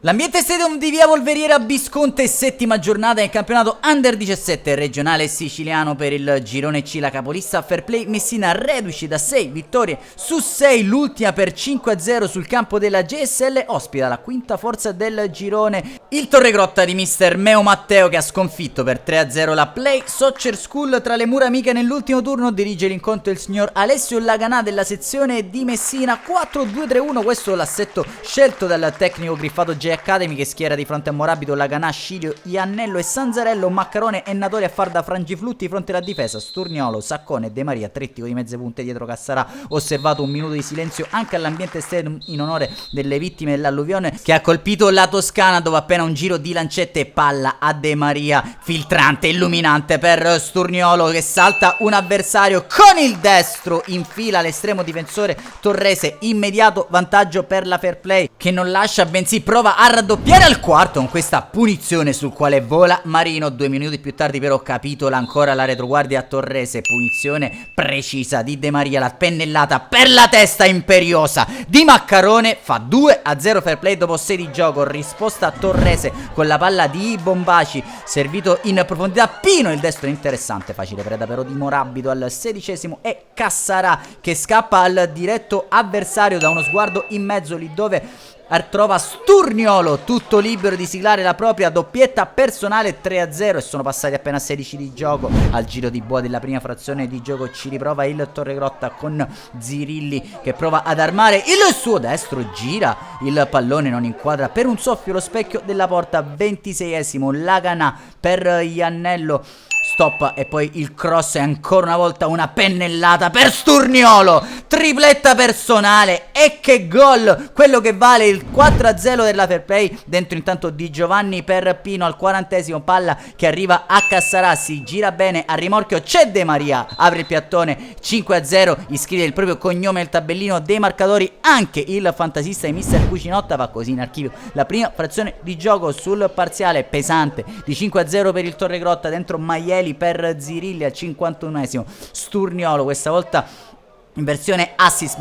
L'ambiente stadium di via Polveriera Visconti, settima giornata del campionato Under 17 regionale siciliano per il girone C. La capolista Fair Play Messina, reduci da 6 vittorie su 6, l'ultima per 5-0 sul campo della GSL, ospita la quinta forza del girone, il Torregrotta di mister Meo Matteo, che ha sconfitto per 3-0 la Play Soccer School. Tra le mura amiche nell'ultimo turno dirige l'incontro il signor Alessio Laganà della sezione di Messina. 4-2-3-1, questo l'assetto scelto dal tecnico griffato J Academy, che schiera di fronte a Morabito, Laganà, Scilio, Iannello e Sanzarello, Maccarone e Natoli a far da frangiflutti di fronte alla difesa. Sturniolo, Saccone e De Maria, trittico di mezze punte dietro Cassarà. Osservato un minuto di silenzio anche all'ambiente stadium in onore delle vittime dell'alluvione che ha colpito la Toscana, dove appena un giro di lancette e palla a De Maria, filtrante, illuminante per Sturniolo, che salta un avversario con il destro, infila l'estremo difensore torrese, immediato vantaggio per la Fair Play, che non lascia, bensì prova a raddoppiare al quarto con questa punizione sul quale vola Marino. 2 minuti più tardi però capitola ancora la retroguardia torrese, punizione precisa di De Maria, la pennellata per la testa imperiosa di Maccarone, fa 2-0 Fair Play dopo 6 di gioco. Risposta torrese con la palla di Bombaci, servito in profondità Pino, il destro interessante, facile preda però di Morabito al 16esimo, e Cassarà che scappa al diretto avversario da uno sguardo in mezzo, lì dove trova Sturniolo tutto libero di siglare la propria doppietta personale. 3-0 e sono passati appena 16 di gioco. Al giro di boa della prima frazione di gioco ci riprova il Torregrotta con Zirilli che prova ad armare il suo destro, gira il pallone, non inquadra per un soffio lo specchio della porta. 26esimo, Laganà per Iannello, stop e poi il cross e ancora una volta una pennellata per Sturniolo, tripletta personale, e che gol, quello che vale il 4-0 della Fair Play. Dentro intanto Di Giovanni per Pino al 40esimo, palla che arriva a Cassarà, si gira bene, a rimorchio c'è De Maria, apre il piattone, 5-0, iscrive il proprio cognome al tabellino dei marcatori anche il fantasista di mister Cucinotta. Va così in archivio la prima frazione di gioco sul parziale pesante di 5-0 per il Torregrotta. Dentro Maieli per Zirilli al 51esimo, Sturniolo questa volta in versione assist,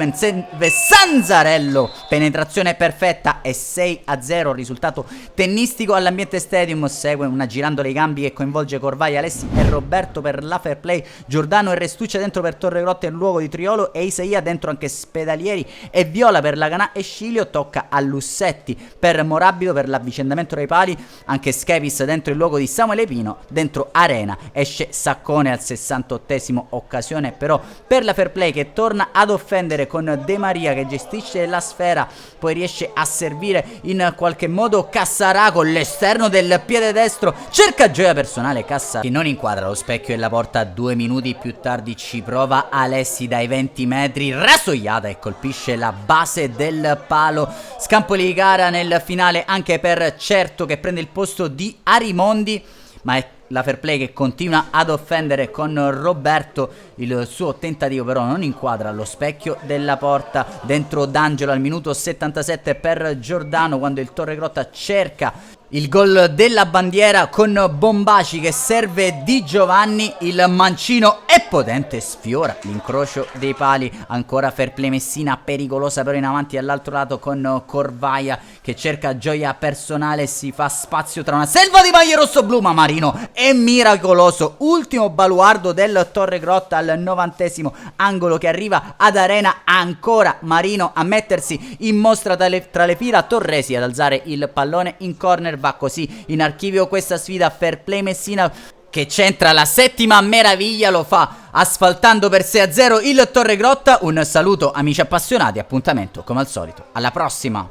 Sanzarello, penetrazione perfetta e 6-0 risultato tennistico. All'ambiente stadium segue una girando le gambi che coinvolge Corvai, Alessi e Roberto per la Fair Play, Giordano e Restuccia dentro per Torregrotta in luogo di Triolo e Isaia, dentro anche Spedalieri e Viola per Laganà e Scilio. Tocca a Lussetti per Morabito per l'avvicendamento dai pali, anche Schepis dentro il luogo di Samuele Pino, dentro Arena esce Saccone al 68esimo, occasione però per la Fair Play che torna ad offendere con De Maria che gestisce la sfera, poi riesce a servire in qualche modo Cassarà con l'esterno del piede destro, cerca gioia personale Cassarà che non inquadra lo specchio della porta. 2 minuti più tardi ci prova Alessi dai 20 metri, rasoiata e colpisce la base del palo. Scampoli di gara nel finale anche per Certo che prende il posto di Arimondi, ma è la Fair Play che continua ad offendere con Roberto. Il suo tentativo però non inquadra lo specchio della porta. Dentro D'Angelo al minuto 77 per Giordano, quando il Torregrotta cerca il gol della bandiera con Bombaci che serve Di Giovanni. Il mancino è potente, sfiora l'incrocio dei pali. Ancora Fair Play Messina, pericolosa però in avanti all'altro lato con Corvaia che cerca gioia personale, si fa spazio tra una selva di maglie rosso-blu, ma Marino è miracoloso. Ultimo baluardo del Torregrotta al 90esimo, angolo che arriva ad Arena, ancora Marino a mettersi in mostra tra le fila torresi, ad alzare il pallone in corner. Va così in archivio questa sfida. Fair Play Messina che centra la settima meraviglia, lo fa asfaltando per 6-0 il Torregrotta. Un saluto amici appassionati, appuntamento come al solito alla prossima.